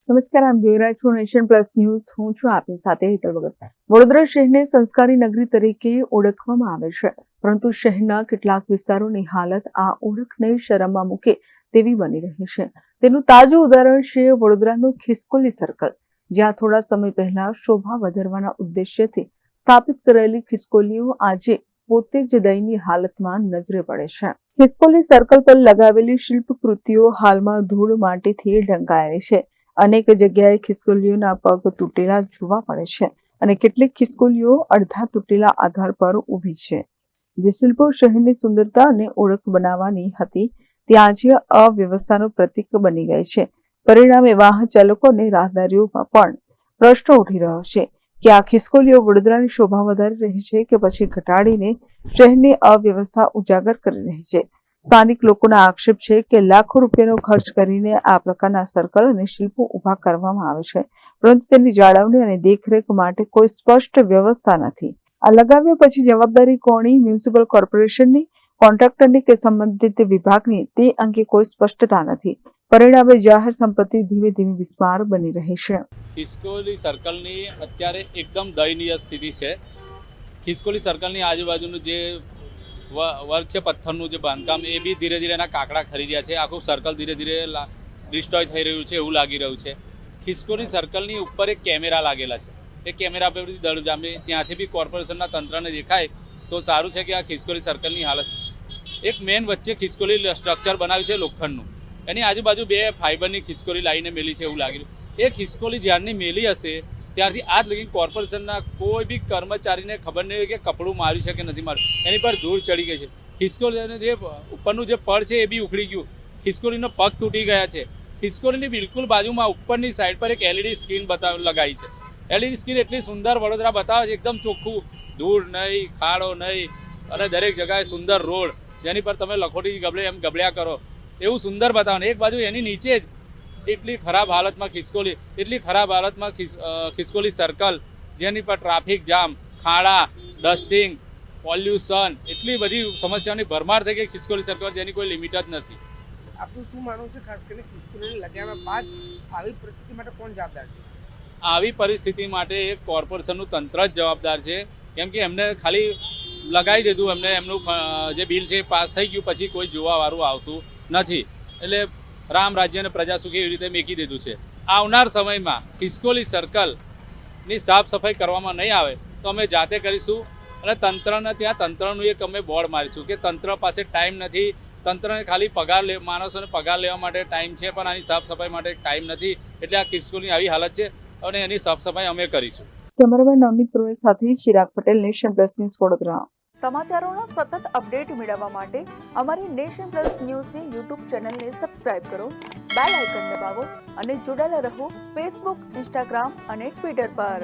નમસ્કાર, આપ જોઈ રહ્યા છો નેશન પ્લસ ન્યૂઝ. હું છું આપની સાથે હેતલ ભગત. વડોદરા શહેરને સંસ્કારી નગરી તરીકે ઓળખવામાં આવે છે, પરંતુ શહેરના કેટલાક વિસ્તારોની હાલત આ ઓળખને શરમમાં મૂકે તેવી બની રહી છે. તેનું તાજું ઉદાહરણ છે વડોદરાનું ખિસકોલી સર્કલ, જ્યાં થોડા સમય પહેલા શોભા વધારવાના ઉદ્દેશ્યથી સ્થાપિત કરેલી ખિસકોલીઓ આજે પોતે જ દયનીય હાલતમાં નજરે પડે છે. ખિસકોલી સર્કલ પર લગાવેલી શિલ્પકૃતિઓ હાલમાં ધૂળ માટીથી ઢંકાયેલી છે. અનેક જગ્યાએ ખિસકોલીઓના પગ તૂટેલા જોવા મળે છે અને કેટલીક ખિસકોલીઓ અડધા તૂટેલા આધાર પર ઊભી છે. જે શિલ્પો શહેરની સુંદરતા અને ઓળખ બનાવવાની હતી, તે આજે અવ્યવસ્થાનું પ્રતીક બની ગઈ છે. પરિણામે વાહન ચાલકો અને રાહદારીઓમાં પણ પ્રશ્ન ઉઠી રહ્યો છે કે આ ખિસકોલીઓ વડોદરાની શોભા વધારી રહી છે કે પછી ઘટાડીને શહેરની અવ્યવસ્થા ઉજાગર કરી રહી છે. સ્થાનિક લોકોના આક્ષેપ છે કે લાખો રૂપિયાનો ખર્ચ કરીને આ પ્રકારના સર્કલ અને શિલ્પો ઉભા કરવામાં આવે છે, પરંતુ તેની જાળવણી અને દેખરેખ માટે કોઈ સ્પષ્ટ વ્યવસ્થા નથી. આ લગાવ્યા પછી જવાબદારી કોની? મ્યુનિસિપલ કોર્પોરેશનની, કોન્ટ્રાક્ટરની કે સંબંધિત વિભાગની? તે અંગે કોઈ સ્પષ્ટતા નથી. પરિણામે જાહેર સંપત્તિ ધીમે ધીમે બિસ્માર બની રહી છે. ખિસકોલી સર્કલની અત્યારે એકદમ દયનીય સ્થિતિ છે. ખિસકોલી સર્કલની આજુબાજુનું જે વર્ગ છે, પથ્થરનું જે બાંધકામ, એ બી ધીરે ધીરે એના કાકડા ખરી રહ્યા છે. આખું સર્કલ ધીરે ધીરે ડિસ્ટ્રોય થઈ રહ્યું છે એવું લાગી રહ્યું છે. ખિસકોલી સર્કલની ઉપર એક કેમેરા લાગેલા છે. એ કેમેરા પર બધી દળ જામે, ત્યાંથી બી કોર્પોરેશનના તંત્રને દેખાય તો સારું છે કે આ ખિસકોલી સર્કલની હાલત. એક મેન વચ્ચે ખિસકોલી સ્ટ્રક્ચર બનાવ્યું છે લોખંડનું, એની આજુબાજુ બે ફાઈબરની ખિસકોલી લાવીને મેલી છે એવું લાગી રહ્યું. એ ખિસકોલી જ્યારની મેલી હશે ત્યારથી આજ લગી કોર્પોરેશનના કોઈ બી કર્મચારીને ખબર નહીં હોય કે કપડું માર્યું છે કે નથી માર્યું. એની પર ધૂળ ચડી ગઈ છે. ખિસકોલીનું જે ઉપરનું જે પડ છે એ બી ઉખડી ગયું. ખિસકોલીનો પગ તૂટી ગયા છે. ખિસકોલીની બિલકુલ બાજુમાં ઉપરની સાઈડ પર એક એલઈડી સ્ક્રીન લગાવી છે. એલઈડી સ્ક્રીન એટલી સુંદર વડોદરા બતાવે છે, એકદમ ચોખ્ખું, ધૂળ નહીં, ખાડો નહીં, અને દરેક જગ્યાએ સુંદર રોડ, જેની પર તમે લખોટી ગબડ્યા કરો એવું સુંદર બતાવે. એક બાજુ એની નીચે જ એટલી ખરાબ હાલતમાં ખિસકોલી સર્કલ, જેની પર ટ્રાફિક જામ, ખાડા, ડસ્ટિંગ, પોલ્યુશન, એટલી બધી સમસ્યાઓની ભરમાર થઈ ગઈ ખિસકોલી સર્કલ, જેની કોઈ લિમિટ જ નથી. આપનું શું માનવું છે, ખાસ કરીને ખિસકોલીને લગાવ્યા બાદ આવી પરિસ્થિતિ માટે કોણ જવાબદાર છે? આવી પરિસ્થિતિ માટે એક કોર્પોરેશનનું તંત્ર જ જવાબદાર છે, કેમ કે એમને ખાલી લગાવી દીધું, એમનું જે બિલ છે પાસ થઈ ગયું, પછી કોઈ જોવાવાળું આવતું નથી. એટલે રામ રાજ્ય અને પ્રજા સુખી એવી રીતે મેકી દીધું છે. આવનાર સમયમાં ખિસકોલી સર્કલની સાફ સફાઈ કરવામાં નહીં આવે તો અમે જાતે કરીશું, અને તંત્રનું એક અમે બોર્ડ મારીશું કે તંત્ર પાસે ટાઈમ નથી. તંત્રને ખાલી માણસોને પગાર લેવા માટે ટાઈમ છે, પણ આની સાફ સફાઈ માટે ટાઈમ નથી. એટલે આ ખિસકોલીની આવી હાલત છે અને એની સાફ સફાઈ અમે કરીશું. કેમેરામેન નવનીત પુરોહિત સાથે Chirag Patel, Nation Plus News, Vadodara. સમાચારોના સતત અપડેટ મેળવવા માટે અમારી નેશન પ્લસ ન્યૂઝની યુટ્યુબ ચેનલને સબસ્ક્રાઇબ કરો, બેલ આઇકન દબાવો અને જોડાયેલા રહો ફેસબુક, ઇન્સ્ટાગ્રામ અને ટ્વિટર પર.